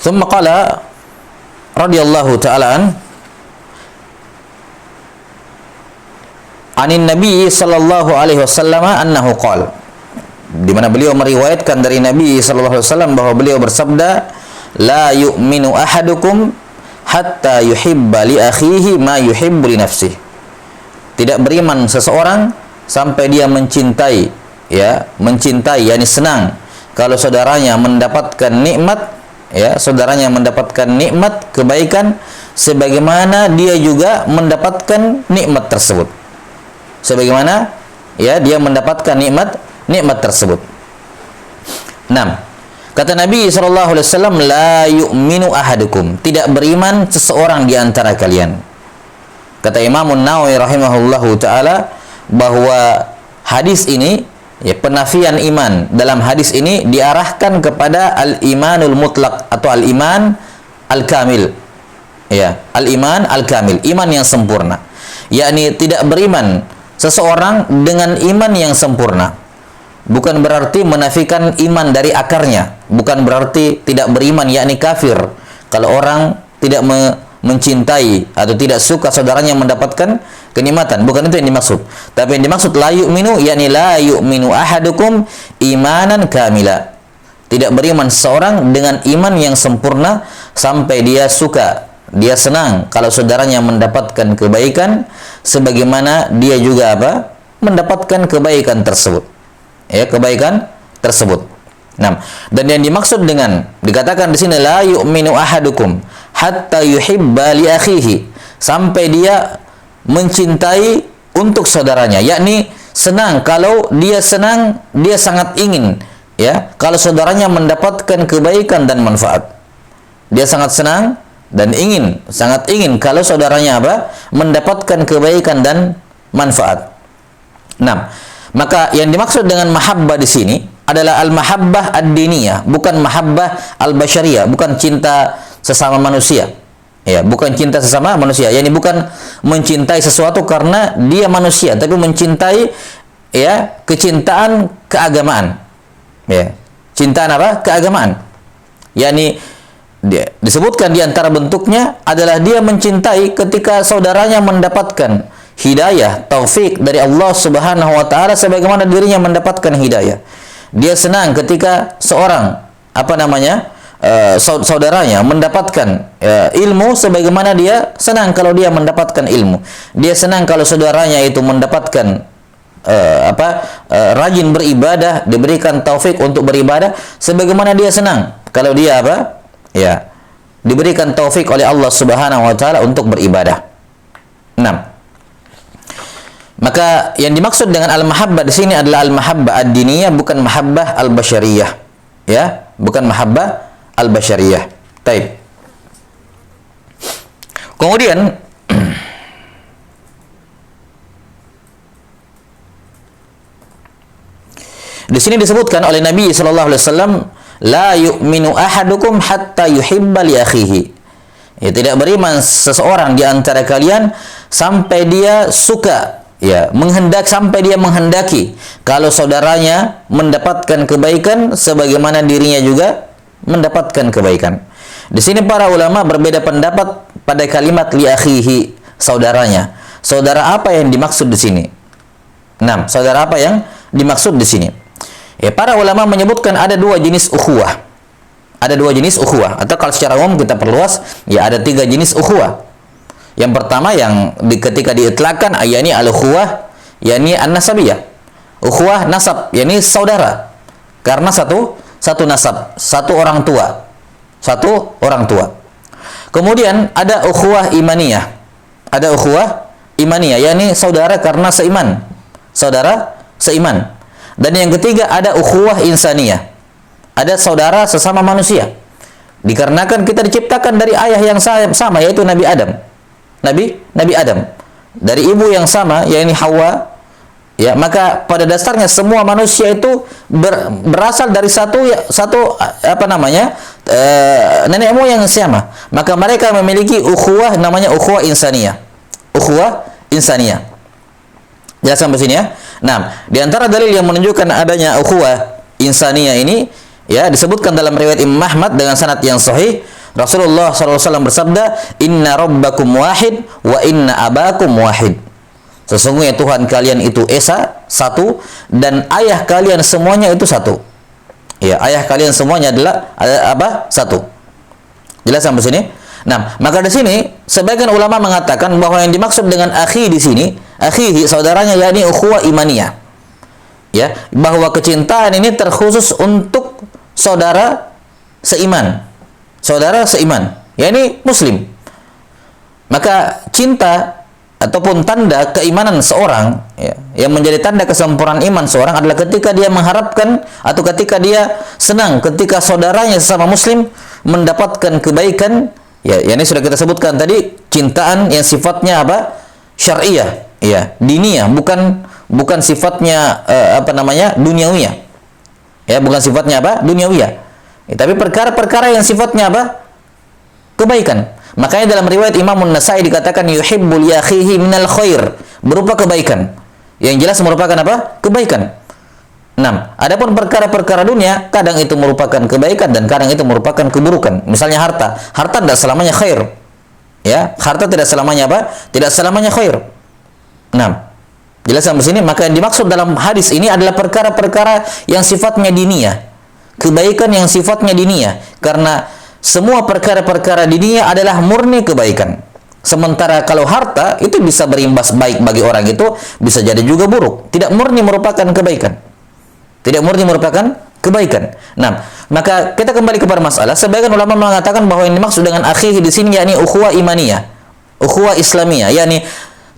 Thumma qala radhiyallahu ta'ala anin Nabi sallallahu alaihi wasallam annahu qala, di mana beliau meriwayatkan dari Nabi sallallahu alaihi wasallam bahwa beliau bersabda, la yu'minu ahadukum hatta yuhibba li akhihi ma yuhibbu li nafsihi. Tidak beriman seseorang sampai dia mencintai, ya, mencintai, yakni senang kalau saudaranya mendapatkan nikmat, ya, saudaranya mendapatkan nikmat kebaikan sebagaimana dia juga mendapatkan nikmat tersebut. Sebagaimana, ya, dia mendapatkan nikmat tersebut. 6. Kata Nabi SAW, la yu'minu ahadukum, tidak beriman seseorang di antara kalian. Kata Imam Nawawi rahimahullahu ta'ala bahwa hadis ini, ya, penafian iman dalam hadis ini diarahkan kepada al-imanul mutlak atau al-iman al-kamil. Ya, al-iman al-kamil, iman yang sempurna. Yakni tidak beriman seseorang dengan iman yang sempurna. Bukan berarti menafikan iman dari akarnya, bukan berarti tidak beriman yakni kafir. Kalau orang tidak mencintai atau tidak suka saudaranya mendapatkan kenikmatan, bukan itu yang dimaksud. Tapi yang dimaksud la yu'minu yakni la yu'minu ahadukum imanan kamila. Tidak beriman seorang dengan iman yang sempurna sampai dia suka, dia senang kalau saudaranya mendapatkan kebaikan sebagaimana dia juga mendapatkan kebaikan tersebut. Ya, kebaikan tersebut. Nah, dan yang dimaksud dengan dikatakan di sini la yu'minu ahadukum hatta yuhibba li akhihi, sampai dia mencintai untuk saudaranya, yakni senang kalau dia senang, dia sangat ingin, ya, kalau saudaranya mendapatkan kebaikan dan manfaat. Dia sangat senang dan sangat ingin kalau saudaranya mendapatkan kebaikan dan manfaat. Nah, maka yang dimaksud dengan mahabbah di sini adalah al-mahabbah ad-diniyah, bukan mahabbah al-basyariyah, bukan cinta sesama manusia. Ya, bukan cinta sesama manusia. Yani bukan mencintai sesuatu karena dia manusia, tapi mencintai, ya, kecintaan keagamaan. Ya, cintaan keagamaan. Yani disebutkan di antara bentuknya adalah dia mencintai ketika saudaranya mendapatkan hidayah, taufik dari Allah Subhanahu wa taala sebagaimana dirinya mendapatkan hidayah. Dia senang ketika seorang saudaranya mendapatkan ilmu sebagaimana dia senang kalau dia mendapatkan ilmu. Dia senang kalau saudaranya itu mendapatkan rajin beribadah, diberikan taufik untuk beribadah sebagaimana dia senang kalau dia diberikan taufik oleh Allah Subhanahu wa taala untuk beribadah. 6. Maka yang dimaksud dengan al-mahabbah di sini adalah al-mahabbah ad-diniyah, bukan mahabbah al-basyariyah. Ya, bukan mahabbah al-basyariyah. Baik. Kemudian di sini disebutkan oleh Nabi sallallahu alaihi wasallam, la yu'minu ahadukum hatta yuhibba li akhihi. Ya, tidak beriman seseorang di antara kalian sampai dia suka, ya, sampai dia menghendaki kalau saudaranya mendapatkan kebaikan sebagaimana dirinya juga mendapatkan kebaikan. Di sini para ulama berbeda pendapat pada kalimat li akhihi, saudaranya. Saudara apa yang dimaksud di sini? 6. Saudara apa yang dimaksud di sini? Ya, para ulama menyebutkan ada dua jenis ukhuwah. Ada dua jenis ukhuwah, atau kalau secara umum kita perluas, ya, ada 3 jenis ukhuwah. Yang pertama yang ketika diitlakkan yakni al-ukhuwah yakni an-nasabiyah. Ukhuwah nasab, yakni saudara. Karena satu nasab, satu orang tua. Kemudian ada ukhuwah imaniyah. Ada ukhuwah imaniyah yakni saudara karena seiman. Saudara seiman. Dan yang ketiga ada ukhuwah insaniyah. Ada saudara sesama manusia. Dikarenakan kita diciptakan dari ayah yang sama, yaitu Nabi Adam. Nabi Adam dari ibu yang sama, yakni Hawa, ya, maka pada dasarnya semua manusia itu berasal dari satu nenek moyang yang sama. Maka mereka memiliki ukhuwah namanya ukhuwah insaniyah. Ukhuwah insaniyah. Jelas sampai sini, ya. Nah, di antara dalil yang menunjukkan adanya ukhuwah insaniyah ini, ya, disebutkan dalam riwayat Imam Ahmad dengan sanad yang sahih Rasulullah SAW bersabda, "Inna rabbakum wahid wa inna abakum wahid." Sesungguhnya Tuhan kalian itu esa, satu, dan ayah kalian semuanya itu satu. Ya, ayah kalian semuanya adalah apa? Satu. Jelas sampai sini? Nah, maka di sini sebagian ulama mengatakan bahwa yang dimaksud dengan akhi di sini, akhihi saudaranya, yakni ukhuwah imaniyah. Ya, bahwa kecintaan ini terkhusus untuk saudara seiman. Saudara seiman, yakni muslim. Maka cinta ataupun tanda keimanan seorang, ya, yang menjadi tanda kesempurnaan iman seorang adalah ketika dia mengharapkan atau ketika dia senang ketika saudaranya sesama muslim mendapatkan kebaikan. Ya, ini sudah kita sebutkan tadi, cintaan yang sifatnya apa? Syariah, ya, diniyah, bukan sifatnya duniawiyah. Ya, bukan sifatnya apa? Duniawiyah. Ya, tapi perkara-perkara yang sifatnya apa? Kebaikan. Makanya dalam riwayat Imam An-Nasa'i dikatakan yuhibbul yakhihi minal khair, berupa kebaikan. Yang jelas merupakan apa? Kebaikan. 6. Adapun perkara-perkara dunia, kadang itu merupakan kebaikan dan kadang itu merupakan keburukan. Misalnya harta. Harta tidak selamanya khair. Ya, harta tidak selamanya apa? Tidak selamanya khair. 6. Jelas sampai sini? Maka yang dimaksud dalam hadis ini adalah perkara-perkara yang sifatnya diniyah. Kebaikan yang sifatnya diniyah. Karena semua perkara-perkara diniyah adalah murni kebaikan. Sementara kalau harta itu bisa berimbas baik bagi orang itu, bisa jadi juga buruk. Tidak murni merupakan kebaikan. Tidak murni merupakan kebaikan. Nah, maka kita kembali kepada masalah. Sebagian ulama mengatakan bahwa yang dimaksud dengan akhihi di sini yakni ukhuwah imaniyah, ukhuwah islamiyah, yakni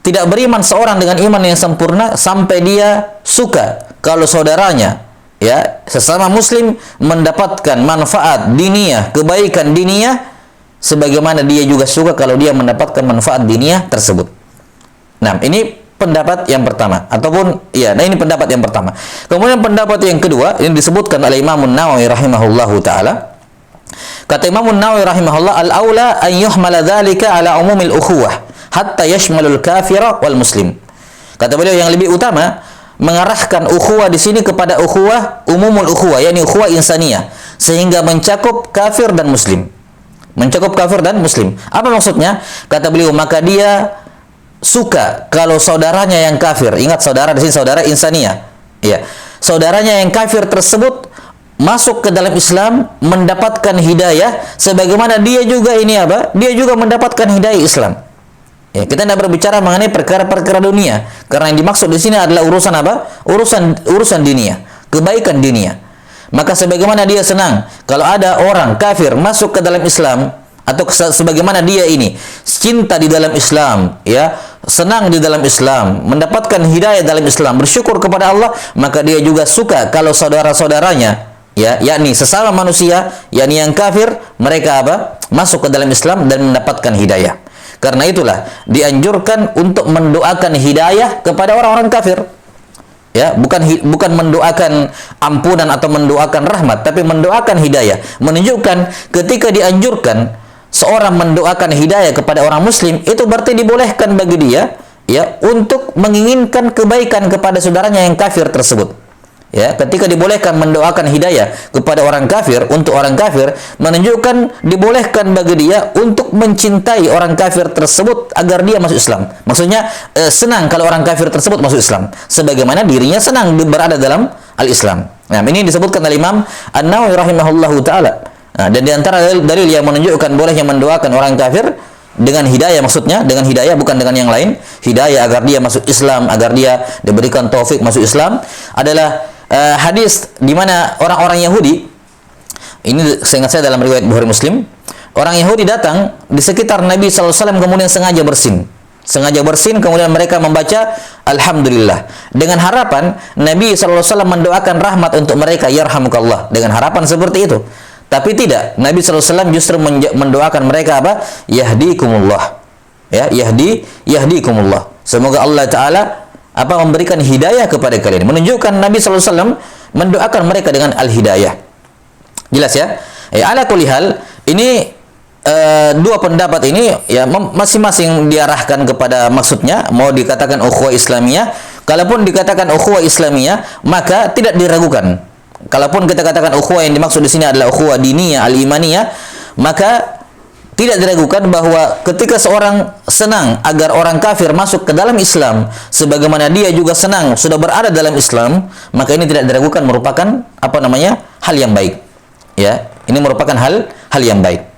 tidak beriman seorang dengan iman yang sempurna sampai dia suka kalau saudaranya, ya, sesama muslim mendapatkan manfaat diniyah, kebaikan diniyah, sebagaimana dia juga suka kalau dia mendapatkan manfaat diniyah tersebut. Nah, ini pendapat yang pertama, ataupun ya, nah ini pendapat yang pertama. Kemudian pendapat yang kedua yang disebutkan oleh Imam An-Nawawi rahimahullahu taala. Kata Imam An-Nawawi rahimahullah, al-aula an yuhmala dzalika ala umumil ukhuwah hatta yashmalul kafira wal muslim. Kata beliau yang lebih utama mengarahkan ukhuwah di sini kepada ukhuwah umumul ukhuwah, yakni ukhuwah insaniyah, sehingga mencakup kafir dan muslim. Mencakup kafir dan muslim. Apa maksudnya? Kata beliau, maka dia suka kalau saudaranya yang kafir, ingat saudara di sini saudara insaniyah, ya, saudaranya yang kafir tersebut masuk ke dalam Islam, mendapatkan hidayah, sebagaimana dia juga ini apa? Dia juga mendapatkan hidayah Islam. Ya, kita tidak berbicara mengenai perkara-perkara dunia, karena yang dimaksud di sini adalah urusan apa? Urusan dunia, kebaikan dunia. Maka sebagaimana dia senang kalau ada orang kafir masuk ke dalam Islam, atau sebagaimana dia ini cinta di dalam Islam, ya, senang di dalam Islam, mendapatkan hidayah dalam Islam, bersyukur kepada Allah, maka dia juga suka kalau saudara-saudaranya, ya, yakni sesama manusia, yakni yang kafir, mereka apa? Masuk ke dalam Islam dan mendapatkan hidayah. Karena itulah dianjurkan untuk mendoakan hidayah kepada orang-orang kafir. Ya, bukan mendoakan ampunan atau mendoakan rahmat, tapi mendoakan hidayah. Menunjukkan ketika dianjurkan seorang mendoakan hidayah kepada orang muslim, itu berarti dibolehkan bagi dia, ya, untuk menginginkan kebaikan kepada saudaranya yang kafir tersebut. Ya, ketika dibolehkan mendoakan hidayah kepada orang kafir, untuk orang kafir, menunjukkan dibolehkan bagi dia untuk mencintai orang kafir tersebut agar dia masuk Islam. Maksudnya senang kalau orang kafir tersebut masuk Islam, sebagaimana dirinya senang berada dalam al-Islam. Nah, ini disebutkan oleh Imam An-Nawawi rahimahullahu taala. Nah, dan di antara dalil yang menunjukkan bolehnya mendoakan orang kafir dengan hidayah, maksudnya dengan hidayah bukan dengan yang lain, hidayah agar dia masuk Islam, agar dia diberikan taufik masuk Islam, adalah hadis di mana orang-orang Yahudi, ini seingat saya dalam riwayat Bukhari Muslim, orang Yahudi datang di sekitar Nabi SAW kemudian sengaja bersin, kemudian mereka membaca Alhamdulillah dengan harapan Nabi SAW mendoakan rahmat untuk mereka, yarhamukallah, dengan harapan seperti itu. Tapi tidak, Nabi SAW justru mendoakan mereka apa? Yahdikumullah, ya, yahdikumullah, semoga Allah Ta'ala apa memberikan hidayah kepada kalian. Menunjukkan Nabi SAW mendoakan mereka dengan al-hidayah. Jelas ya? Ala kulli hal, ini dua pendapat ini ya masing-masing diarahkan kepada maksudnya. Mau dikatakan ukhuwah Islamiyah, kalaupun dikatakan ukhuwah Islamiyah, maka tidak diragukan. Kalaupun kita katakan ukhuwah yang dimaksud di sini adalah ukhuwah diniyah al-imaniyah, maka tidak diragukan bahwa ketika seorang senang agar orang kafir masuk ke dalam Islam, sebagaimana dia juga senang sudah berada dalam Islam, maka ini tidak diragukan merupakan hal yang baik. Ya, ini merupakan hal yang baik.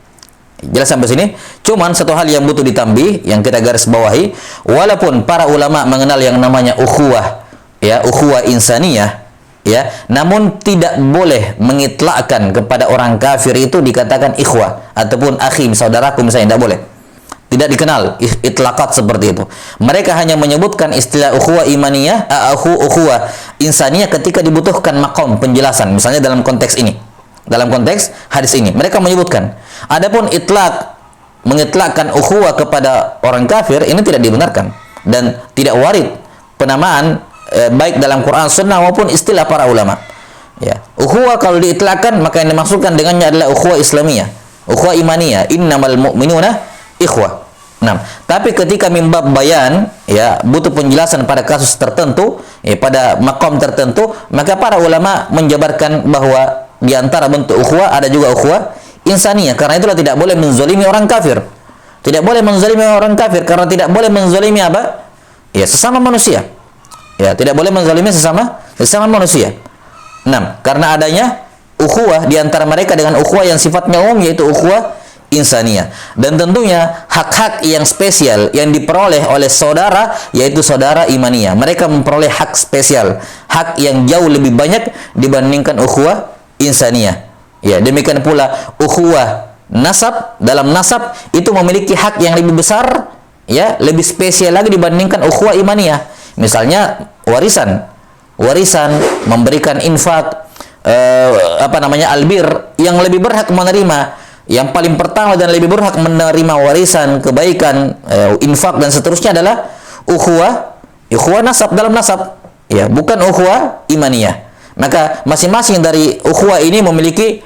Jelas sampai sini? Cuman satu hal yang butuh ditambih, yang kita garis bawahi, walaupun para ulama mengenal yang namanya ukhuwah, ya, ukhuwah insaniyah, ya, namun tidak boleh mengitlakkan kepada orang kafir itu dikatakan ikhwah ataupun akhi, saudaraku misalnya, tidak boleh. Tidak dikenal itlakat seperti itu. Mereka hanya menyebutkan istilah ukhuwah imaniyah, ukhuwah insaniyah ketika dibutuhkan maqam penjelasan, misalnya dalam konteks ini. Dalam konteks hadis ini mereka menyebutkan. Adapun mengitlakkan ukhuwah kepada orang kafir ini tidak dibenarkan dan tidak warid penamaan baik dalam Quran Sunnah maupun istilah para ulama. Ya, ukhuwah kalau diitlakkan maka yang dimaksudkan dengannya adalah ukhuwah Islamiyah, ukhuwah imaniyah, innamal mu'minuna ikhwah. Nah, tapi ketika mimbab bayan, ya, butuh penjelasan pada kasus tertentu, ya, pada makom tertentu, maka para ulama menjabarkan bahwa di antara bentuk ukhuwah ada juga ukhuwah insaniyah. Karena itulah tidak boleh menzalimi orang kafir. Tidak boleh menzalimi orang kafir karena tidak boleh menzalimi apa? Ya, sesama manusia. Ya, tidak boleh menzalimi sesama manusia. Nah, karena adanya ukhuwah di antara mereka dengan ukhuwah yang sifatnya umum, yaitu ukhuwah insaniyah. Dan tentunya hak-hak yang spesial yang diperoleh oleh saudara, yaitu saudara imaniyah. Mereka memperoleh hak spesial, hak yang jauh lebih banyak dibandingkan ukhuwah insaniyah. Ya, demikian pula ukhuwah nasab, dalam nasab itu memiliki hak yang lebih besar, ya, lebih spesial lagi dibandingkan ukhuwah imaniyah. Misalnya warisan, memberikan infak, albir, yang lebih berhak menerima, yang paling pertama dan lebih berhak menerima warisan, kebaikan, infak dan seterusnya adalah ukhuwah nasab, dalam nasab, ya, bukan ukhuwah imaniyah. Maka masing-masing dari ukhuwah ini memiliki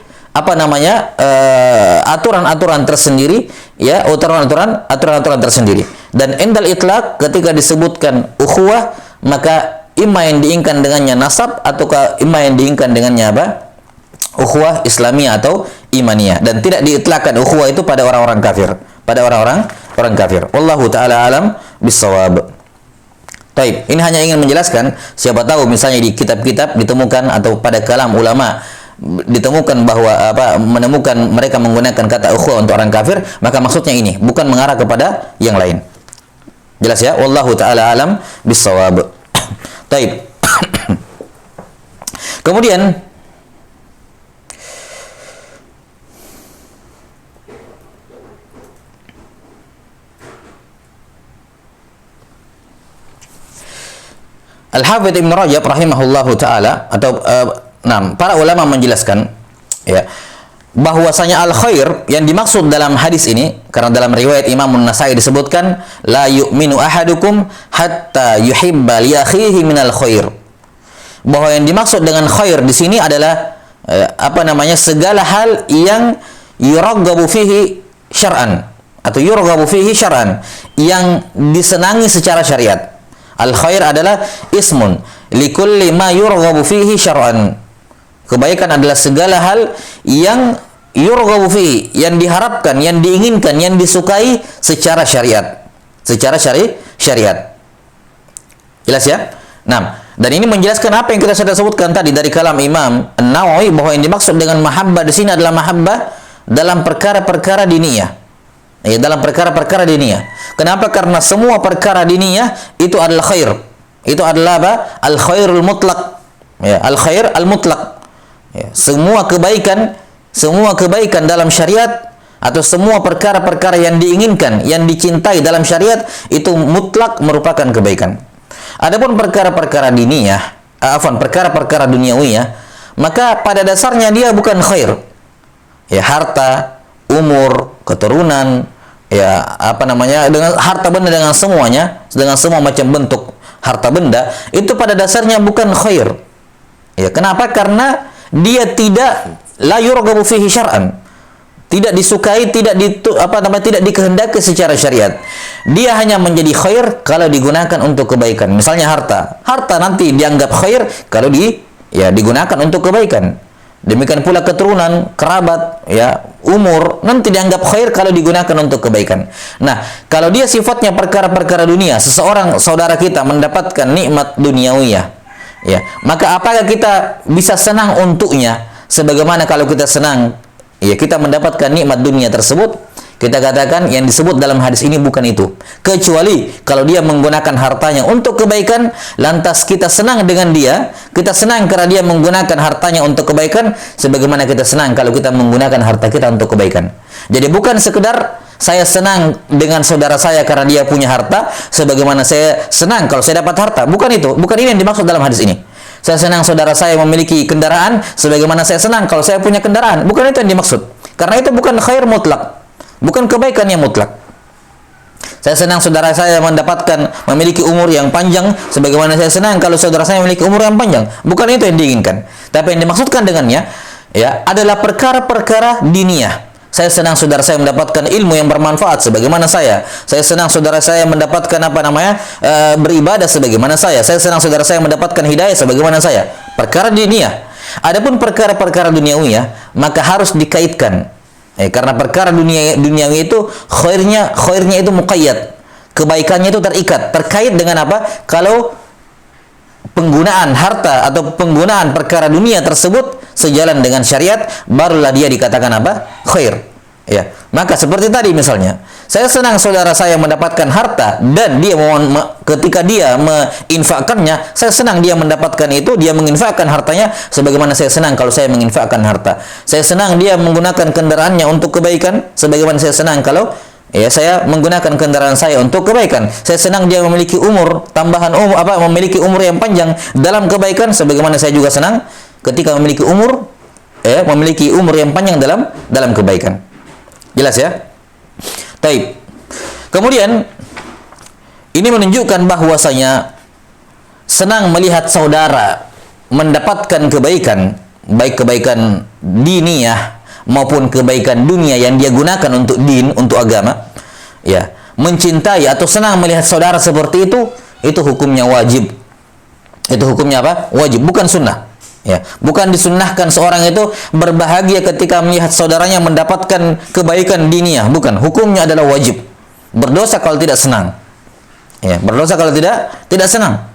aturan-aturan tersendiri, ya, aturan-aturan tersendiri. Dan endal itlaq ketika disebutkan ukhuwah, maka imma yang diinginkan dengannya nasab ataukah imma yang diinginkan dengannya ukhuwah Islamiyah atau imaniyah, dan tidak diitlakkan ukhuwah itu pada orang-orang kafir, Wallahu taala alam bissawab. Taib, ini hanya ingin menjelaskan, siapa tahu misalnya di kitab-kitab ditemukan atau pada kalam ulama ditemukan bahwa menemukan mereka menggunakan kata ukhuwah untuk orang kafir, maka maksudnya ini bukan mengarah kepada yang lain. Jelas ya? Wallahu taala alam bissawab. Taib. Kemudian Al-Hafidz Ibn Rajab rahimahullahu ta'ala atau para ulama menjelaskan, ya, bahwasanya al-khair yang dimaksud dalam hadis ini, karena dalam riwayat Imam An-Nasai disebutkan la yu'minu ahadukum hatta yuhibba li akhihi minal khair. Bahwa yang dimaksud dengan khair di sini adalah segala hal yang yuraghabu fihi syar'an atau yuraghabu fihi syar'an, yang disenangi secara syariat. Al-khair adalah ismun likulli ma yurghabu fihi syar'an. Kebaikan adalah segala hal yang yurghabu fihi, yang diharapkan, yang diinginkan, yang disukai secara syariat. Syariat. Jelas ya? Nah, dan ini menjelaskan apa yang kita sudah sebutkan tadi dari kalam Imam An-Nawawi, bahwa yang dimaksud dengan mahabbah di sini adalah mahabbah dalam perkara-perkara diniyah. Ya, dalam perkara-perkara diniyah. Kenapa? Karena semua perkara diniyah itu adalah khair. Itu adalah al-khairul mutlaq. Ya, al-khair al-mutlaq. Ya, semua kebaikan dalam syariat atau semua perkara-perkara yang diinginkan, yang dicintai dalam syariat itu mutlak merupakan kebaikan. Adapun perkara-perkara diniyah, perkara-perkara duniawiyah, maka pada dasarnya dia bukan khair. Ya, harta, umur, keturunan, ya, dengan harta benda, dengan semuanya, dengan semua macam bentuk harta benda, itu pada dasarnya bukan khair. Ya, kenapa? Karena dia tidak la yurghabu fihi syar'an. Tidak disukai, tidak dikehendaki secara syariat. Dia hanya menjadi khair kalau digunakan untuk kebaikan. Misalnya harta. Harta nanti dianggap khair kalau digunakan untuk kebaikan. Demikian pula keturunan, kerabat, ya, umur nanti dianggap khair kalau digunakan untuk kebaikan. Nah, kalau dia sifatnya perkara-perkara dunia, seseorang saudara kita mendapatkan nikmat duniawiyah, ya, maka apakah kita bisa senang untuknya sebagaimana kalau kita senang, ya, kita mendapatkan nikmat dunia tersebut? Kita katakan yang disebut dalam hadis ini bukan itu. Kecuali kalau dia menggunakan hartanya untuk kebaikan, lantas kita senang dengan dia, kita senang karena dia menggunakan hartanya untuk kebaikan, sebagaimana kita senang kalau kita menggunakan harta kita untuk kebaikan. Jadi bukan sekedar saya senang dengan saudara saya karena dia punya harta, sebagaimana saya senang kalau saya dapat harta. Bukan itu, bukan ini yang dimaksud dalam hadis ini. Saya senang saudara saya memiliki kendaraan, sebagaimana saya senang kalau saya punya kendaraan. Bukan itu yang dimaksud. Karena itu bukan khair mutlak. Bukan kebaikan yang mutlak. Saya senang saudara saya memiliki umur yang panjang, sebagaimana saya senang kalau saudara saya memiliki umur yang panjang. Bukan itu yang diinginkan. Tapi yang dimaksudkan dengannya, ya, adalah perkara-perkara diniyah. Saya senang saudara saya mendapatkan ilmu yang bermanfaat sebagaimana saya. Saya senang saudara saya mendapatkan beribadah sebagaimana saya. Saya senang saudara saya mendapatkan hidayah sebagaimana saya. Perkara diniyah. Adapun perkara-perkara duniawiyah, maka harus dikaitkan. Karena perkara duniawi itu khairnya itu muqayyad, kebaikannya itu terikat, terkait dengan apa? Kalau penggunaan harta atau penggunaan perkara dunia tersebut sejalan dengan syariat, barulah dia dikatakan apa? Khair. Ya, maka seperti tadi misalnya, saya senang saudara saya mendapatkan harta dan dia ketika dia menginfakkannya, saya senang dia mendapatkan itu, dia menginfakkan hartanya sebagaimana saya senang kalau saya menginfakkan harta. Saya senang dia menggunakan kendaraannya untuk kebaikan sebagaimana saya senang kalau saya menggunakan kendaraan saya untuk kebaikan. Saya senang dia memiliki umur memiliki umur yang panjang dalam kebaikan sebagaimana saya juga senang ketika memiliki umur yang panjang dalam kebaikan. Jelas ya? Taib. Kemudian ini menunjukkan bahwasanya senang melihat saudara mendapatkan kebaikan, baik kebaikan diniyah maupun kebaikan dunia yang dia gunakan untuk untuk agama, ya, mencintai atau senang melihat saudara seperti itu hukumnya wajib. Itu hukumnya apa? Wajib, bukan sunnah. Ya, bukan disunnahkan seorang itu berbahagia ketika melihat saudaranya mendapatkan kebaikan diniyah, bukan. Hukumnya adalah wajib. Berdosa kalau tidak senang. Ya, berdosa kalau tidak senang.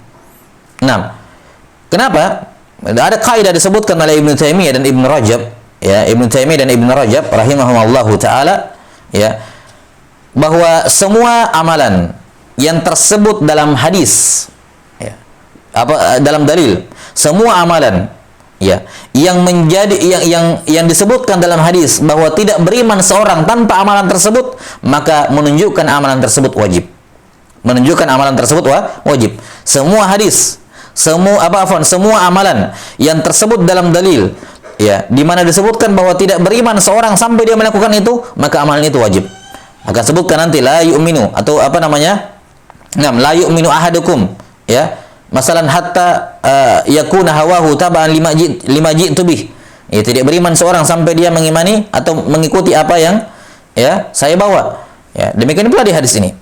Nah, kenapa? Ada kaidah disebutkan oleh Ibnu Taimiyah dan Ibnu Rajab, ya, Ibnu Taimiyah dan Ibnu Rajab rahimahumullahu taala, ya, bahwa semua amalan yang tersebut dalam hadis, ya, dalam dalil, semua amalan, ya, yang disebutkan dalam hadis bahwa tidak beriman seorang tanpa amalan tersebut, maka menunjukkan amalan tersebut wajib. Menunjukkan amalan tersebut wajib. Semua hadis, semua amalan yang tersebut dalam dalil, ya, di mana disebutkan bahwa tidak beriman seorang sampai dia melakukan itu, maka amalan itu wajib. Akan sebutkan nanti la yu'minu atau la yu'minu ahadukum, ya. Masalan hatta yakuna hawahu taba'an lima ji'tu bih. Ya, tidak beriman seorang sampai dia mengimani atau mengikuti apa yang, ya, saya bawa. Ya, demikian pula di hadis ini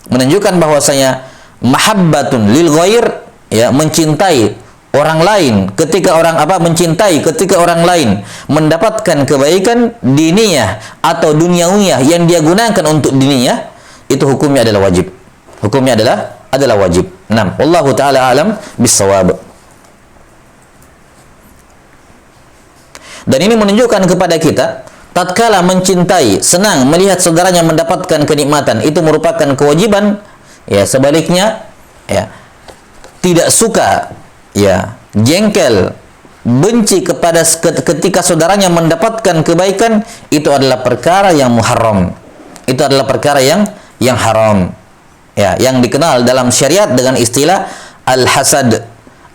menunjukkan bahwasanya mahabbatun lil ghair, ya, mencintai orang lain ketika orang lain mendapatkan kebaikan diniyah atau duniawiyah yang dia gunakan untuk diniyah, itu hukumnya adalah wajib. Hukumnya adalah wajib. Nah, wallahu taala alam bissawab. Dan ini menunjukkan kepada kita, tatkala mencintai, senang melihat saudaranya mendapatkan kenikmatan, itu merupakan kewajiban. Ya, sebaliknya, ya, tidak suka, ya, jengkel, benci ketika saudaranya mendapatkan kebaikan, itu adalah perkara yang muharram. Itu adalah perkara yang haram. Ya, yang dikenal dalam syariat dengan istilah al-hasad,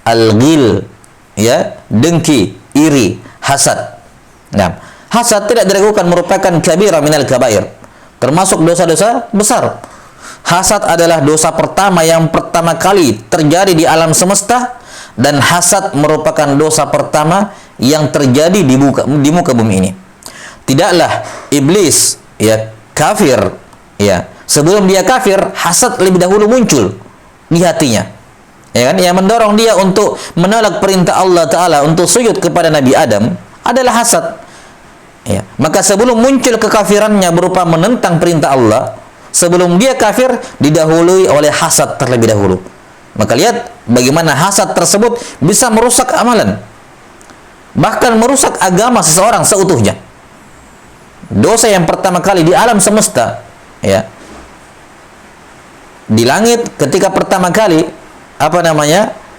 al-ghil, ya, dengki, iri, hasad. Nah, hasad tidak diragukan merupakan kabirah minal kabair, termasuk dosa-dosa besar. Hasad adalah dosa pertama yang pertama kali terjadi di alam semesta, dan hasad merupakan dosa pertama yang terjadi di muka bumi ini. Tidaklah iblis, ya, kafir, ya, sebelum dia kafir, hasad lebih dahulu muncul di hatinya, ya kan, yang mendorong dia untuk menolak perintah Allah Ta'ala untuk sujud kepada Nabi Adam adalah hasad. Ya, maka sebelum muncul kekafirannya berupa menentang perintah Allah, sebelum dia kafir didahului oleh hasad terlebih dahulu. Maka lihat bagaimana hasad tersebut bisa merusak amalan, bahkan merusak agama seseorang seutuhnya. Dosa yang pertama kali di alam semesta, ya, di langit ketika pertama kali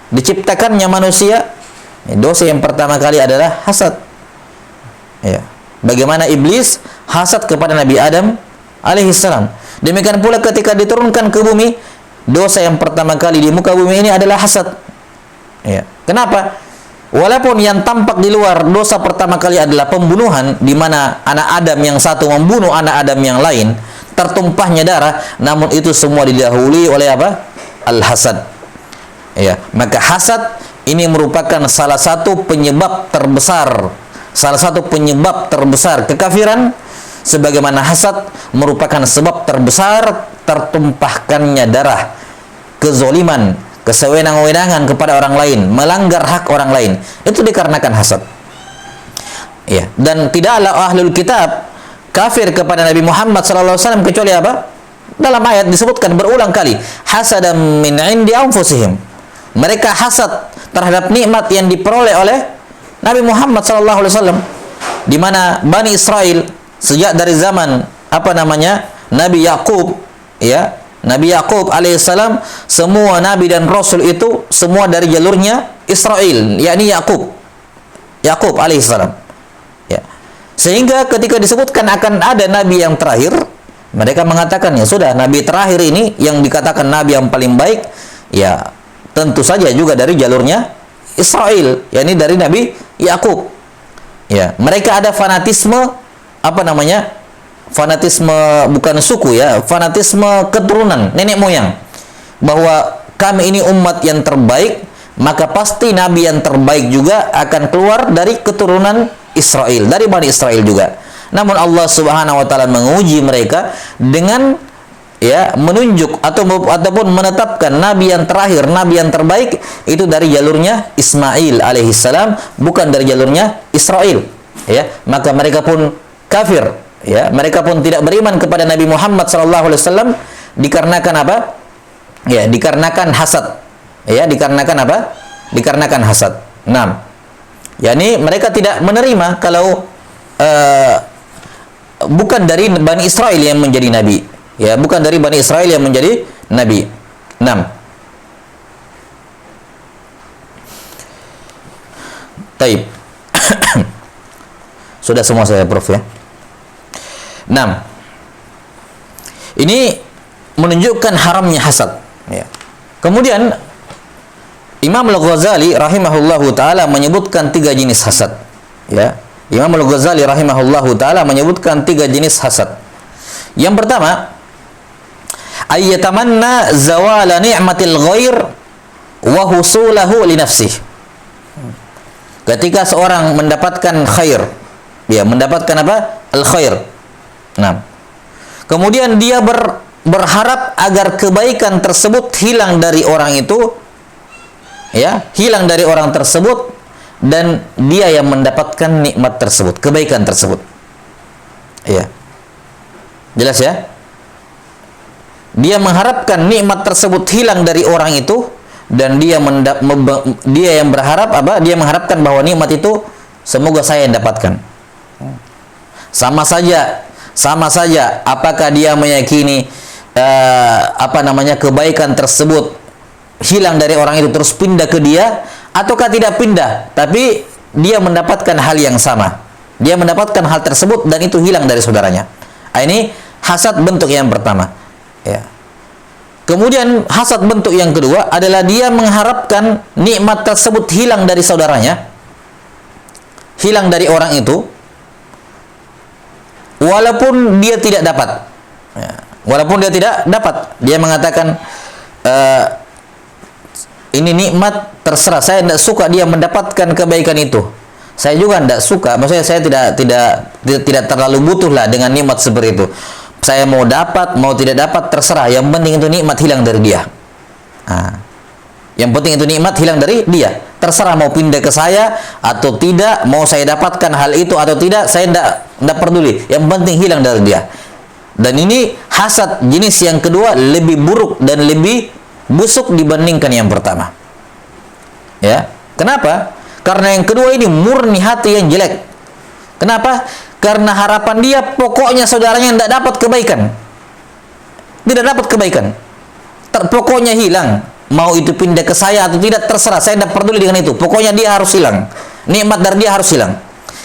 diciptakannya manusia, dosa yang pertama kali adalah hasad. Ya. Bagaimana iblis hasad kepada Nabi Adam alaihissalam. Demikian pula ketika diturunkan ke bumi, dosa yang pertama kali di muka bumi ini adalah hasad. Ya. Kenapa? Walaupun yang tampak di luar dosa pertama kali adalah pembunuhan, di mana anak Adam yang satu membunuh anak Adam yang lain, tertumpahnya darah, namun itu semua didahului oleh apa? Al-hasad. Ya, maka hasad ini merupakan salah satu penyebab terbesar kekafiran, sebagaimana hasad merupakan sebab terbesar tertumpahkannya darah, kezoliman, kesewenang-wenangan kepada orang lain, melanggar hak orang lain. Itu dikarenakan hasad. Ya, dan tidaklah ahlul kitab kafir kepada Nabi Muhammad SAW kecuali apa? Dalam ayat disebutkan berulang kali, hasadam min indi anfusihim. Mereka hasad terhadap nikmat yang diperoleh oleh Nabi Muhammad SAW, di mana Bani Israel sejak dari zaman Nabi Yakub, ya, Nabi Yakub alaihissalam, semua nabi dan rasul itu semua dari jalurnya Israel, yakni Yakub alaihissalam. Ya. Sehingga ketika disebutkan akan ada nabi yang terakhir, mereka mengatakan, ya sudah, nabi terakhir ini yang dikatakan nabi yang paling baik, ya tentu saja juga dari jalurnya Israel, yakni dari Nabi Yakub. Ya, mereka ada fanatisme fanatisme bukan suku, ya, fanatisme keturunan nenek moyang, bahwa kami ini umat yang terbaik, maka pasti nabi yang terbaik juga akan keluar dari keturunan Israel, dari Bani Israel juga. Namun Allah Subhanahu wa taala menguji mereka dengan, ya, menunjuk ataupun menetapkan nabi yang terakhir, nabi yang terbaik itu dari jalurnya Ismail alaihissalam, bukan dari jalurnya Israel. Ya, maka mereka pun kafir. Ya, mereka pun tidak beriman kepada Nabi Muhammad SAW dikarenakan apa? Ya, dikarenakan hasad. Ya, dikarenakan apa? Dikarenakan hasad. 6. yakni mereka tidak menerima kalau bukan dari Bani Israel yang menjadi nabi. Ya, bukan dari Bani Israel yang menjadi nabi. 6. Taib. Sudah semua saya, Prof, ya. 6. Ini menunjukkan haramnya hasad. Ya. Kemudian Imam Al-Ghazali rahimahullahu taala menyebutkan 3 jenis hasad. Ya. Imam Al-Ghazali rahimahullahu taala menyebutkan 3 jenis hasad. Yang pertama, ayyatamanna zawala ni'matil ghair wa husulahu li nafsihi. Ketika seorang mendapatkan khair, dia mendapatkan apa? Al-khair. Nah, kemudian dia berharap agar kebaikan tersebut hilang dari orang itu, ya, hilang dari orang tersebut, dan dia yang mendapatkan nikmat tersebut, kebaikan tersebut. Ya, jelas ya? Dia mengharapkan nikmat tersebut hilang dari orang itu, dan dia yang berharap apa? Dia mengharapkan bahwa nikmat itu semoga saya yang dapatkan. Sama saja apakah dia meyakini kebaikan tersebut hilang dari orang itu terus pindah ke dia, ataukah tidak pindah tapi dia mendapatkan hal yang sama, dia mendapatkan hal tersebut dan itu hilang dari saudaranya. Ini hasad bentuk yang pertama, ya. Kemudian hasad bentuk yang kedua adalah dia mengharapkan nikmat tersebut hilang dari saudaranya, hilang dari orang itu, walaupun dia tidak dapat. Ya. Walaupun dia tidak dapat, dia mengatakan ini nikmat terserah, saya tidak suka dia mendapatkan kebaikan itu. Saya juga tidak suka, maksudnya saya tidak terlalu butuh lah dengan nikmat seperti itu. Saya mau dapat, mau tidak dapat terserah, yang penting itu nikmat hilang dari dia. Nah, Yang penting itu nikmat hilang dari dia. Terserah mau pindah ke saya atau tidak, mau saya dapatkan hal itu atau tidak, saya tidak peduli. Yang penting hilang dari dia. Dan ini hasad jenis yang kedua lebih buruk dan lebih busuk dibandingkan yang pertama. Ya, kenapa? Karena yang kedua ini murni hati yang jelek. Kenapa? Karena harapan dia pokoknya saudaranya tidak dapat kebaikan. Tidak dapat kebaikan. Pokoknya hilang. Mau itu pindah ke saya atau tidak terserah. Saya tidak peduli dengan itu. Pokoknya dia harus hilang. Nikmat dari dia harus hilang.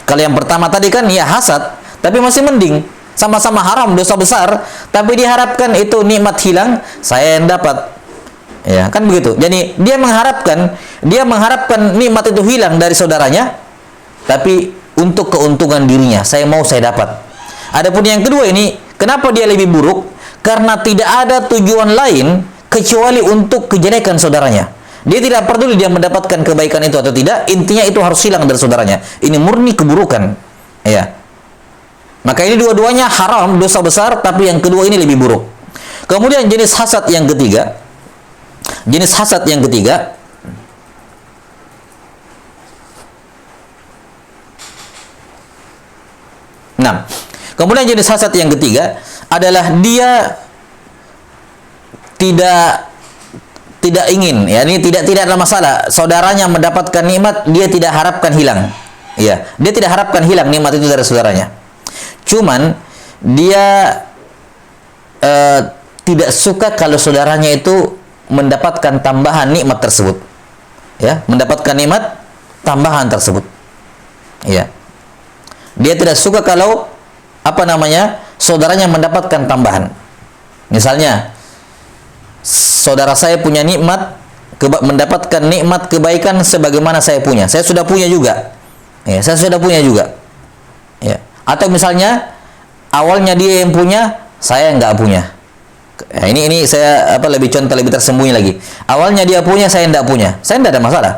Kalau yang pertama tadi kan ya hasad, tapi masih mending. Sama-sama haram, dosa besar, tapi diharapkan itu nikmat hilang, saya yang dapat. Ya, kan begitu. Jadi dia mengharapkan nikmat itu hilang dari saudaranya, tapi untuk keuntungan dirinya, saya mau saya dapat. Adapun yang kedua ini, kenapa dia lebih buruk? Karena tidak ada tujuan lain kecuali untuk kejelekan saudaranya. Dia tidak peduli dia mendapatkan kebaikan itu atau tidak, intinya itu harus hilang dari saudaranya. Ini murni keburukan. Ya. Maka ini dua-duanya haram, dosa besar, tapi yang kedua ini lebih buruk. Kemudian jenis hasad yang ketiga. Jenis hasad yang ketiga. Nah, kemudian jenis hasad yang ketiga adalah dia tidak ingin, ya, ini tidak ada masalah. Saudaranya mendapatkan nikmat, dia tidak harapkan hilang. Ya, dia tidak harapkan hilang nikmat itu dari saudaranya. Cuman dia tidak suka kalau saudaranya itu mendapatkan tambahan nikmat tersebut. Ya, mendapatkan nikmat tambahan tersebut. Ya. Dia tidak suka kalau saudaranya mendapatkan tambahan. Misalnya saudara saya punya nikmat, mendapatkan nikmat kebaikan sebagaimana saya punya. Saya sudah punya juga. Ya, saya sudah punya juga. Ya. Atau misalnya awalnya dia yang punya, saya nggak punya. Nah, ini saya lebih tersembunyi lagi. Awalnya dia punya, saya nggak punya. Saya nggak ada masalah.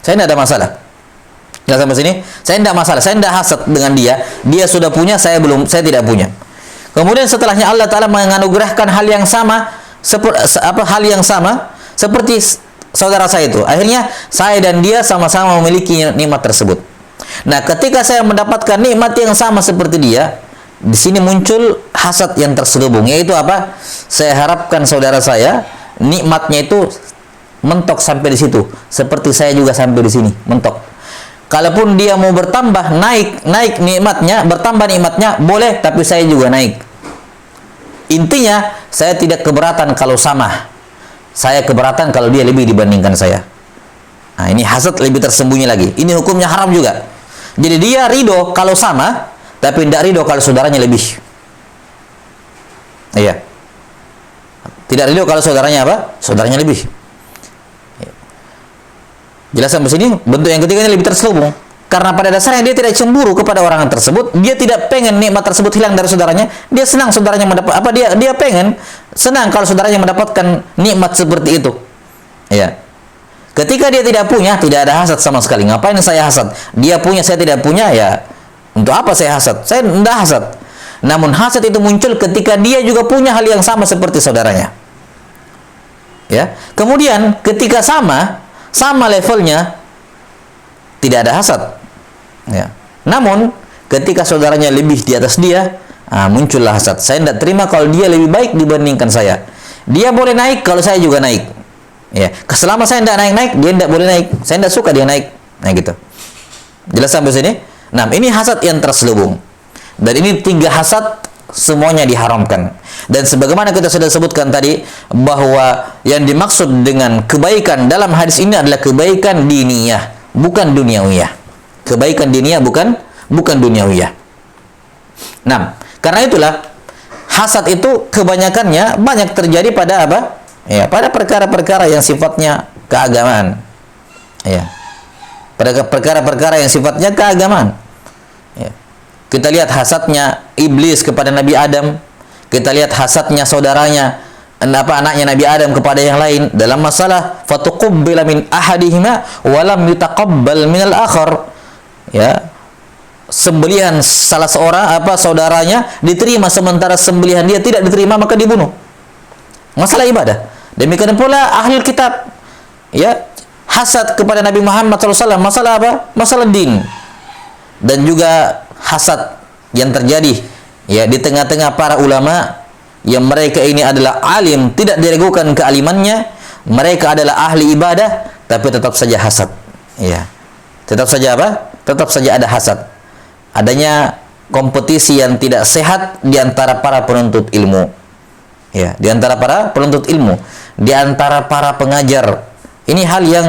Saya nggak ada masalah. Jelas sampai sini? Saya tidak masalah. Saya tidak hasad dengan dia. Dia sudah punya, saya tidak punya. Kemudian setelahnya Allah Ta'ala menganugerahkan hal yang sama, seperti saudara saya itu. Akhirnya saya dan dia sama-sama memiliki nikmat tersebut. Nah, ketika saya mendapatkan nikmat yang sama seperti dia, di sini muncul hasad yang terselubung, yaitu apa? Saya harapkan saudara saya nikmatnya itu mentok sampai di situ, seperti saya juga sampai di sini, mentok. Kalaupun dia mau bertambah, naik nikmatnya, bertambah nikmatnya, boleh, tapi saya juga naik. Intinya, saya tidak keberatan kalau sama. Saya keberatan kalau dia lebih dibandingkan saya. Nah, ini hasad lebih tersembunyi lagi. Ini hukumnya haram juga. Jadi dia ridho kalau sama, tapi tidak ridho kalau saudaranya lebih. Iya. Tidak ridho kalau saudaranya apa? Saudaranya lebih. Jelas sampai sini? Bentuk yang ketiganya lebih terselubung. Karena pada dasarnya dia tidak cemburu kepada orang tersebut, dia tidak pengen nikmat tersebut hilang dari saudaranya, dia senang saudaranya dia pengen senang kalau saudaranya mendapatkan nikmat seperti itu. Ya. Ketika dia tidak punya, tidak ada hasad sama sekali. Ngapain saya hasad? Dia punya, saya tidak punya, ya untuk apa saya hasad? Saya tidak hasad. Namun hasad itu muncul ketika dia juga punya hal yang sama seperti saudaranya. Ya. Kemudian ketika sama levelnya, tidak ada hasad. Ya. Namun ketika saudaranya lebih di atas dia, muncullah hasad. Saya tidak terima kalau dia lebih baik dibandingkan saya. Dia boleh naik kalau saya juga naik. Ya, selama saya tidak naik, dia tidak boleh naik. Saya tidak suka dia naik. Nah, gitu. Jelas sampai sini? Nah, ini hasad yang terselubung. Dan ini 3 hasad semuanya diharamkan. Dan sebagaimana kita sudah sebutkan tadi, bahwa yang dimaksud dengan kebaikan dalam hadis ini adalah kebaikan diniyah, bukan duniawiyah. Kebaikan diniyah bukan duniawiyah. Nah, karena itulah hasad itu kebanyakannya banyak terjadi pada apa? Ya, pada perkara-perkara yang sifatnya keagamaan. Ya. Pada perkara-perkara yang sifatnya keagamaan. Ya. Kita lihat hasadnya iblis kepada Nabi Adam. Kita lihat hasadnya saudaranya, anaknya Nabi Adam kepada yang lain dalam masalah fatuqabbala min ahadihima wa lam yutaqabbal minal akhar. Ya. Sembelihan salah seorang saudaranya diterima, sementara sembelihan dia tidak diterima, maka dibunuh. Masalah ibadah. Demikian pula ahli kitab. ya, hasad kepada Nabi Muhammad SAW. Masalah apa? Masalah din. Dan juga hasad yang terjadi ya di tengah-tengah para ulama yang mereka ini adalah alim, tidak diragukan kealimannya, mereka adalah ahli ibadah, tapi tetap saja hasad. Ya. Tetap saja apa? Tetap saja ada hasad. Adanya kompetisi yang tidak sehat di antara para penuntut ilmu. Ya, di antara para penuntut ilmu, di antara para pengajar. Ini hal yang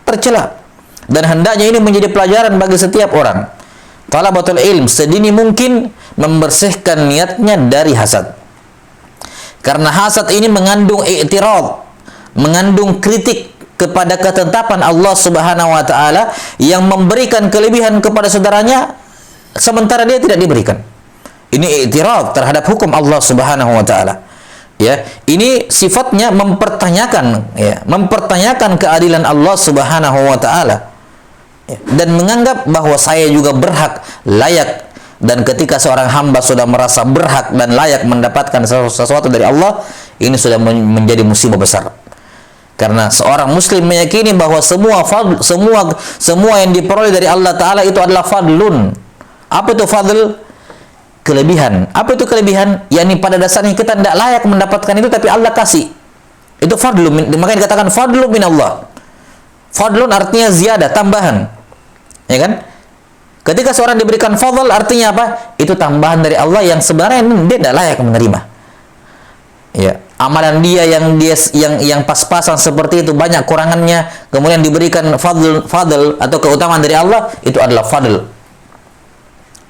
tercela dan hendaknya ini menjadi pelajaran bagi setiap orang. Talabatul ilm sedini mungkin membersihkan niatnya dari hasad. Karena hasad ini mengandung i'tirad, mengandung kritik kepada ketetapan Allah Subhanahu wa taala yang memberikan kelebihan kepada saudaranya sementara dia tidak diberikan. Ini i'tirad terhadap hukum Allah Subhanahu wa taala. Ya, ini sifatnya mempertanyakan, ya, mempertanyakan keadilan Allah Subhanahu wa taala. Ya, dan menganggap bahwa saya juga berhak, layak. Dan ketika seorang hamba sudah merasa berhak dan layak mendapatkan sesuatu dari Allah, ini sudah menjadi musibah besar. Karena seorang muslim meyakini bahwa semua yang diperoleh dari Allah taala itu adalah fadlun. Apa itu fadl? Kelebihan. Apa itu kelebihan? Yakni pada dasarnya kita tidak layak mendapatkan itu, tapi Allah kasih. Itu fadlu. Makanya dikatakan fadlu min Allah. Fadlun artinya ziyadah, tambahan. Ya kan? Ketika seorang diberikan fadl artinya apa? Itu tambahan dari Allah yang sebenarnya dia tidak layak menerima. Ya, amalan dia yang pas-pasan seperti itu, banyak kurangannya, kemudian diberikan fadl atau keutamaan dari Allah, itu adalah fadl.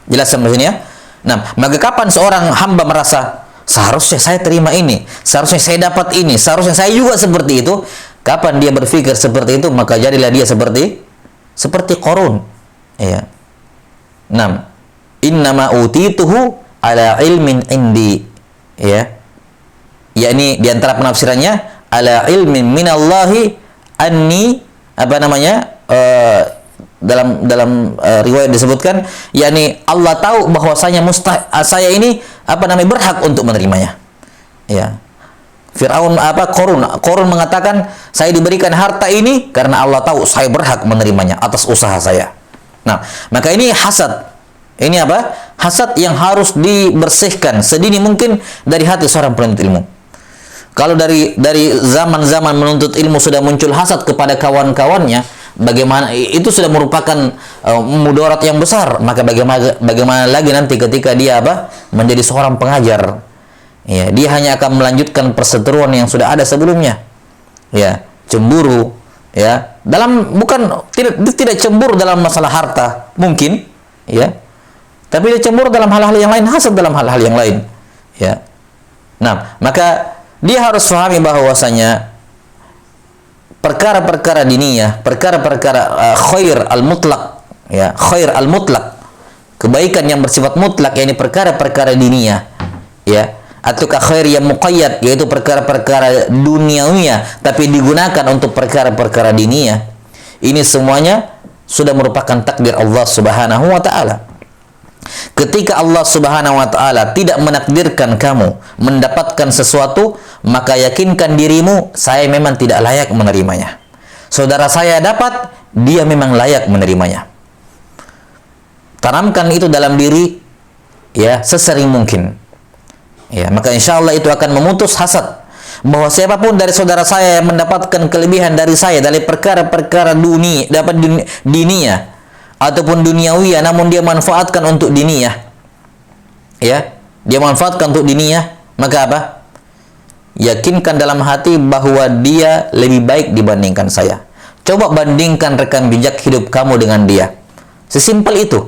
Jelas sampai sini ya? Nah, maka kapan seorang hamba merasa seharusnya saya terima ini, seharusnya saya dapat ini, seharusnya saya juga seperti itu, kapan dia berpikir seperti itu, maka jadilah dia seperti Qarun. Ya. 6. Innama utituhu ala ilmin indi. Ya. Yakni di antara penafsirannya ala ilmin minallahi anni dalam riwayat disebutkan, yakni Allah tahu bahwasanya saya ini berhak untuk menerimanya. Ya. Qarun mengatakan saya diberikan harta ini karena Allah tahu saya berhak menerimanya atas usaha saya. Nah, maka ini hasad. Ini apa? Hasad yang harus dibersihkan sedini mungkin dari hati seorang penuntut ilmu. Kalau dari zaman-zaman menuntut ilmu sudah muncul hasad kepada kawan-kawannya, bagaimana itu sudah merupakan mudarat yang besar, maka bagaimana lagi nanti ketika dia menjadi seorang pengajar. Ya, dia hanya akan melanjutkan perseteruan yang sudah ada sebelumnya. Ya, cemburu, ya. Tidak cemburu dalam masalah harta, mungkin, ya. Tapi dia cemburu dalam hal-hal yang lain, hasad dalam hal-hal yang lain. Ya. Nah, maka dia harus pahami bahwasanya perkara-perkara diniyah, perkara-perkara khair al-mutlaq, ya, khair al-mutlaq, kebaikan yang bersifat mutlak, yakni perkara-perkara diniyah, ya, ataukah khair yang muqayyad, yaitu perkara-perkara duniawiyah tapi digunakan untuk perkara-perkara diniyah. Ini semuanya sudah merupakan takdir Allah Subhanahu wa taala. Ketika Allah Subhanahu wa taala tidak menakdirkan kamu mendapatkan sesuatu, maka yakinkan dirimu, saya memang tidak layak menerimanya. Saudara saya dapat, dia memang layak menerimanya. Tanamkan itu dalam diri, ya, sesering mungkin. Ya, maka insya Allah itu akan memutus hasad. Bahwa siapapun dari saudara saya yang mendapatkan kelebihan dari saya dari perkara-perkara diniyah ataupun duniawiyah, namun dia manfaatkan untuk diniyah, ya, dia manfaatkan untuk diniyah, maka apa? Yakinkan dalam hati bahwa dia lebih baik dibandingkan saya. Coba bandingkan rekam jejak hidup kamu dengan dia. Sesimpel itu.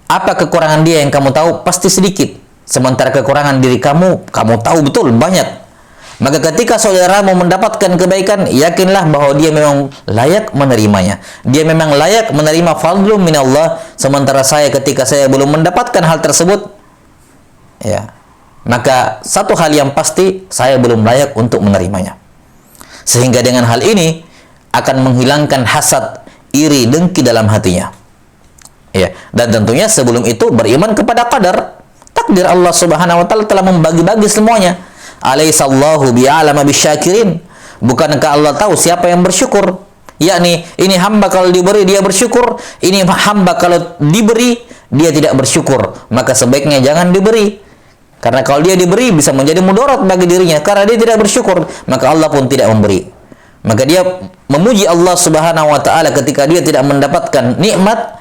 Apa kekurangan dia yang kamu tahu? Pasti sedikit. Sementara kekurangan diri kamu tahu betul banyak. Maka ketika saudaramu mendapatkan kebaikan, yakinlah bahwa dia memang layak menerimanya. Dia memang layak menerima fadlu minallah. Sementara saya, ketika saya belum mendapatkan hal tersebut, ya, maka satu hal yang pasti, saya belum layak untuk menerimanya. Sehingga dengan hal ini akan menghilangkan hasad, iri, dengki dalam hatinya. Ya, dan tentunya sebelum itu beriman kepada qadar. Takdir Allah Subhanahu wa taala telah membagi-bagi semuanya. Alaihissallahu bi'alama bisyakirin. Bukankah Allah tahu siapa yang bersyukur? Yakni ini hamba kalau diberi dia bersyukur, ini hamba kalau diberi dia tidak bersyukur, maka sebaiknya jangan diberi. Karena kalau dia diberi bisa menjadi mudarat bagi dirinya, karena dia tidak bersyukur, maka Allah pun tidak memberi. Maka dia memuji Allah Subhanahu wa taala ketika dia tidak mendapatkan nikmat,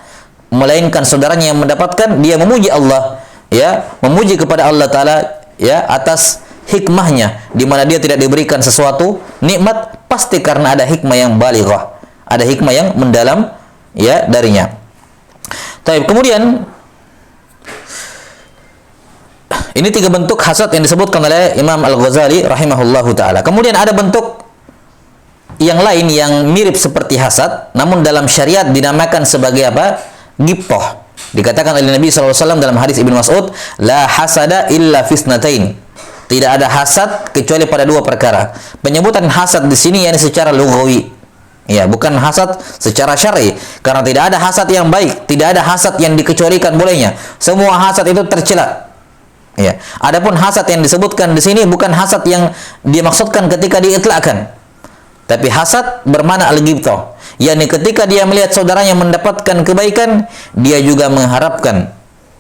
melainkan saudaranya yang mendapatkan, dia memuji Allah, ya, memuji kepada Allah taala, ya, atas hikmahnya, di mana dia tidak diberikan sesuatu nikmat pasti karena ada hikmah yang balighah, ada hikmah yang mendalam, ya, darinya. Baik, kemudian ini 3 bentuk hasad yang disebutkan oleh Imam Al-Ghazali rahimahullahu taala. Kemudian ada bentuk yang lain yang mirip seperti hasad, namun dalam syariat dinamakan sebagai apa? Ghibthah. Dikatakan oleh Nabi SAW dalam hadis Ibnu Mas'ud, la hasada illa fisnatain. Tidak ada hasad kecuali pada 2 perkara. Penyebutan hasad di sini yakni secara lughawi. Ya, bukan hasad secara syar'i. Karena tidak ada hasad yang baik, tidak ada hasad yang dikecualikan bolehnya. Semua hasad itu tercela. Ya. Adapun hasad yang disebutkan di sini bukan hasad yang dimaksudkan ketika diitlakkan. Tapi hasad bermakna al-ghibthah. yakni ketika dia melihat saudaranya mendapatkan kebaikan, dia juga mengharapkan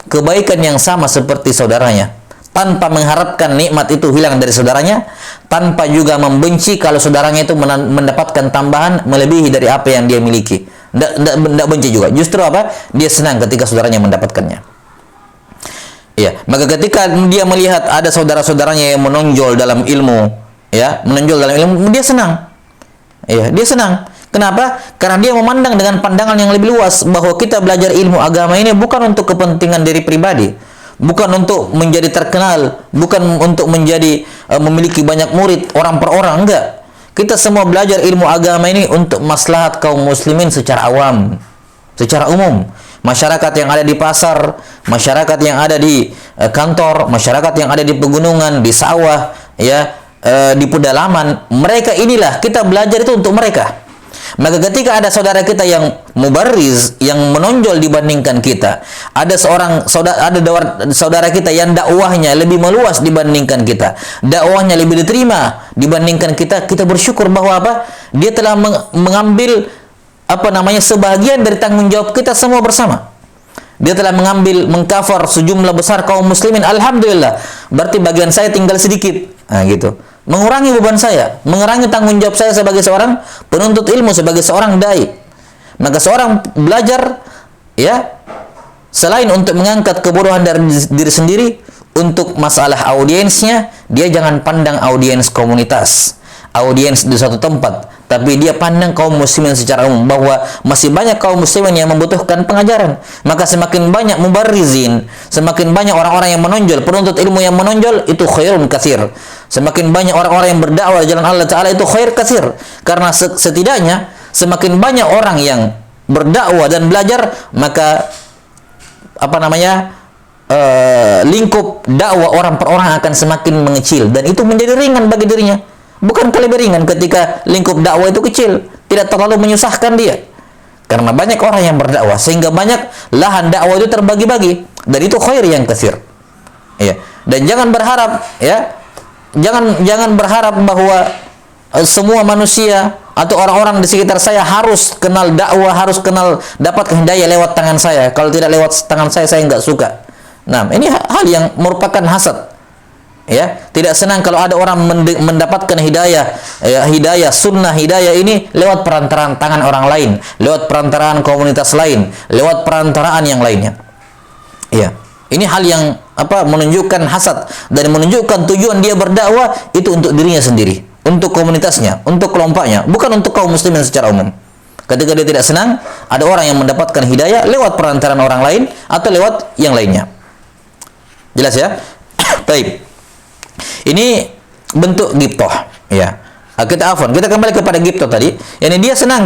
kebaikan yang sama seperti saudaranya, tanpa mengharapkan nikmat itu hilang dari saudaranya, tanpa juga membenci kalau saudaranya itu mendapatkan tambahan melebihi dari apa yang dia miliki. Tidak benci juga, justru apa? Dia senang ketika saudaranya mendapatkannya. Ya, maka ketika dia melihat ada saudara-saudaranya yang menonjol dalam ilmu, ya, menonjol dalam ilmu, dia senang. Ya, dia senang. Kenapa? Karena dia memandang dengan pandangan yang lebih luas bahwa kita belajar ilmu agama ini bukan untuk kepentingan diri pribadi, bukan untuk menjadi terkenal, bukan untuk menjadi memiliki banyak murid orang per orang, enggak. Kita semua belajar ilmu agama ini untuk maslahat kaum muslimin secara awam, secara umum. Masyarakat yang ada di pasar, masyarakat yang ada di kantor, masyarakat yang ada di pegunungan, di sawah, ya, di pedalaman, mereka inilah kita belajar itu untuk mereka. Maka ketika ada saudara kita yang mubarriz, yang menonjol dibandingkan kita, ada saudara kita yang dakwahnya lebih meluas dibandingkan kita, dakwahnya lebih diterima dibandingkan kita, kita bersyukur bahwa apa? Dia telah mengambil sebahagian dari tanggung jawab kita semua bersama. Dia telah mengcover sejumlah besar kaum muslimin. Alhamdulillah. Berarti bagian saya tinggal sedikit. Nah, gitu. Mengurangi beban saya, mengurangi tanggung jawab saya sebagai seorang penuntut ilmu, sebagai seorang dai. Maka seorang belajar, ya, selain untuk mengangkat kebodohan dari diri sendiri, untuk masalah audiensnya, dia jangan pandang audiens komunitas, audiens di suatu tempat, tapi dia pandang kaum muslimin secara umum, bahwa masih banyak kaum muslimin yang membutuhkan pengajaran. Maka semakin banyak mubarrizin, semakin banyak orang-orang yang menonjol, penuntut ilmu yang menonjol, itu khairun katsir. Semakin banyak orang-orang yang berdakwah di jalan Allah Ta'ala, itu khair katsir. Karena setidaknya semakin banyak orang yang berdakwah dan belajar, maka lingkup dakwah orang per orang akan semakin mengecil, dan itu menjadi ringan bagi dirinya. Bukankah lebih ringan ketika lingkup dakwah itu kecil, tidak terlalu menyusahkan dia? Karena banyak orang yang berdakwah, sehingga banyak lahan dakwah itu terbagi-bagi, dan itu khair yang katsir. Ya. Dan jangan berharap, ya, jangan berharap bahwa semua manusia atau orang-orang di sekitar saya harus kenal dakwah, harus kenal dapat hidayah lewat tangan saya. Kalau tidak lewat tangan saya nggak suka. Nah, ini hal yang merupakan hasad. Ya, tidak senang kalau ada orang mendapatkan hidayah, ya, hidayah sunnah, hidayah ini lewat perantaraan tangan orang lain, lewat perantaraan komunitas lain, lewat perantaraan yang lainnya. Ya, ini hal yang menunjukkan hasad dan menunjukkan tujuan dia berdakwah itu untuk dirinya sendiri, untuk komunitasnya, untuk kelompoknya, bukan untuk kaum muslimin secara umum. Ketika dia tidak senang ada orang yang mendapatkan hidayah lewat perantaraan orang lain atau lewat yang lainnya. Jelas ya? Baik. Ini bentuk ghibthah, ya. Kita kembali kepada ghibthah tadi. Yani dia senang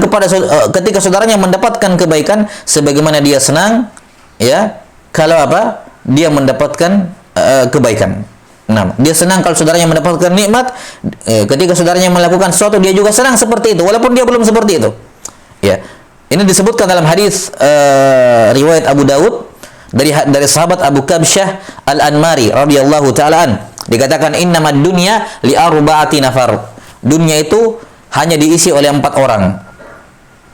ketika saudaranya mendapatkan kebaikan sebagaimana dia senang, ya, kalau dia mendapatkan kebaikan. Nah, dia senang kalau saudaranya mendapatkan nikmat, ketika saudaranya melakukan sesuatu dia juga senang seperti itu walaupun dia belum seperti itu. Ya. Ini disebutkan dalam hadis riwayat Abu Dawud dari sahabat Abu Kabsyah Al-Anmari radhiyallahu taala an. Dikatakan innamad dunya li arba'ati nafar. dunia itu hanya diisi oleh 4 orang.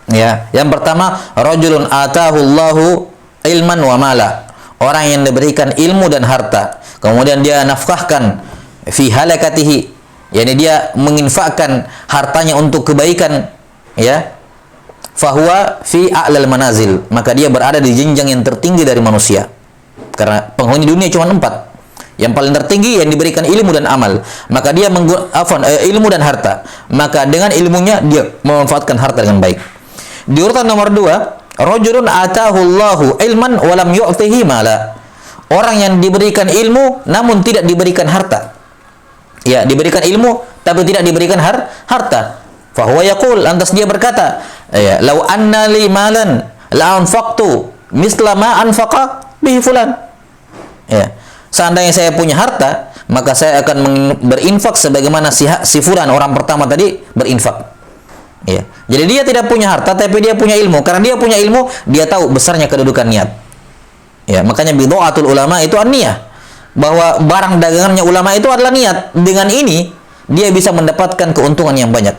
Ya, yang pertama, rajulun atahullahu ilman wa mala. Orang yang diberikan ilmu dan harta. Kemudian dia nafkahkan fi halakatihi, yakni dia menginfakkan hartanya untuk kebaikan, ya. Fahuwa fi a'lal manazil, maka dia berada di jenjang yang tertinggi dari manusia. Karena penghuni dunia cuma 4. Yang paling tertinggi yang diberikan ilmu dan amal. Maka dia ilmu dan harta. Maka dengan ilmunya dia memanfaatkan harta dengan baik. Di urutan nomor 2, rajulun atahullahu ilman wa lam yu'tihi mala. Orang yang diberikan ilmu namun tidak diberikan harta. Ya, diberikan ilmu tapi tidak diberikan harta. Fahuwa yaqul, lantas dia berkata, ya, lau anna li malan la anfaqtu misla ma anfaqa bihi fulan. Ya, seandainya saya punya harta, maka saya akan berinfak sebagaimana si fulan orang pertama tadi berinfak. Ya. Jadi dia tidak punya harta tapi dia punya ilmu. Karena dia punya ilmu, dia tahu besarnya kedudukan niat. Ya, makanya bid'atul ulama itu an-niyah. Bahwa barang dagangannya ulama itu adalah niat. Dengan ini dia bisa mendapatkan keuntungan yang banyak.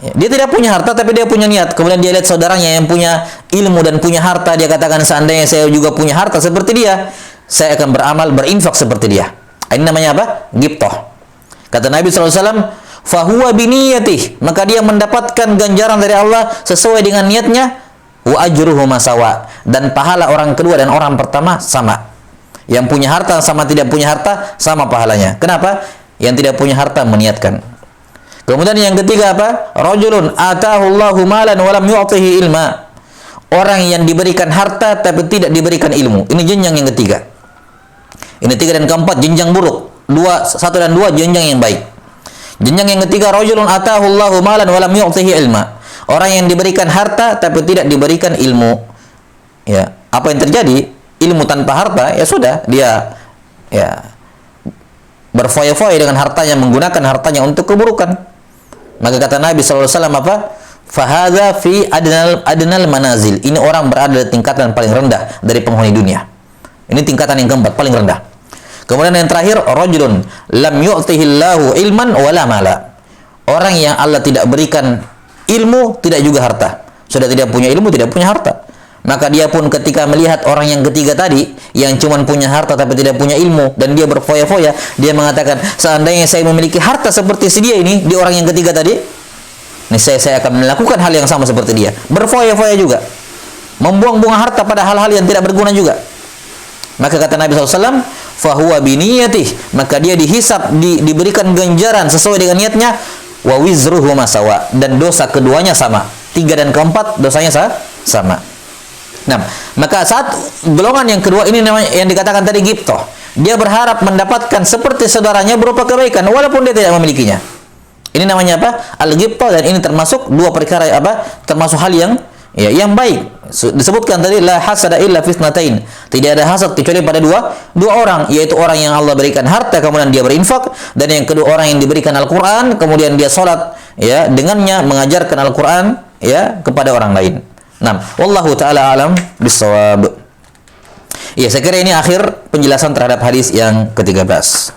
Ya, dia tidak punya harta tapi dia punya niat. Kemudian dia lihat saudaranya yang punya ilmu dan punya harta, dia katakan seandainya saya juga punya harta seperti dia, saya akan beramal, berinfak seperti dia. Ini namanya apa? Ghibthah. Kata Nabi SAW, fahuwa biniyatih, maka dia mendapatkan ganjaran dari Allah sesuai dengan niatnya, wa ajruhu masawa, dan pahala orang kedua dan orang pertama sama. Yang punya harta sama tidak punya harta sama pahalanya. Kenapa? Yang tidak punya harta meniatkan. Kemudian yang ketiga apa? Rajulun atahullahu malan wa lam yu'tihi ilma. Orang yang diberikan harta tapi tidak diberikan ilmu. Ini jenjang yang ketiga. Ini 3 dan keempat jenjang buruk. 1 dan 2 jenjang yang baik. Jenjang yang ketiga, rajulun atahullahu malan wa lam yu'tihi ilma. Orang yang diberikan harta tapi tidak diberikan ilmu. Ya, apa yang terjadi? Ilmu tanpa harta, ya sudah, dia ya berfoya-foya dengan hartanya, menggunakan hartanya untuk keburukan. Maka kata Nabi sallallahu alaihi wasallam apa? Fahadza fi adnal manazil. Ini orang berada di tingkatan paling rendah dari penghuni dunia. Ini tingkatan yang keempat, paling rendah. Kemudian yang terakhir, rajulun lam yu'tihillahu ilman wala mala. Orang yang Allah tidak berikan ilmu, tidak juga harta. Sudah tidak punya ilmu, tidak punya harta. Maka dia pun ketika melihat orang yang ketiga tadi, yang cuma punya harta tapi tidak punya ilmu, dan dia berfoya-foya, dia mengatakan, seandainya saya memiliki harta seperti si dia ini, di orang yang ketiga tadi, saya akan melakukan hal yang sama seperti dia. Berfoya-foya juga. Membuang-buang harta pada hal-hal yang tidak berguna juga. Maka kata Nabi SAW, fahuwa biniyatih, maka dia dihisap, diberikan ganjaran sesuai dengan niatnya, wa wizruhu masawa, dan dosa keduanya sama. 3 dan keempat dosanya sama. Nah, maka saat golongan yang kedua ini namanya yang dikatakan tadi ghibthah. Dia berharap mendapatkan seperti saudaranya berupa kebaikan walaupun dia tidak memilikinya. Ini namanya apa? Al-ghibthah, dan ini termasuk 2 perkara apa? Termasuk hal yang baik. Disebutkan tadi la hasada illa fitnatain. Tidak ada hasad kecuali pada dua orang, yaitu orang yang Allah berikan harta kemudian dia berinfak, dan yang kedua orang yang diberikan Al-Qur'an kemudian dia salat ya dengannya, mengajarkan Al-Qur'an ya kepada orang lain. Nah, wallahu taala alam bisawab. Ya, saya kira ini akhir penjelasan terhadap hadis yang ke-13.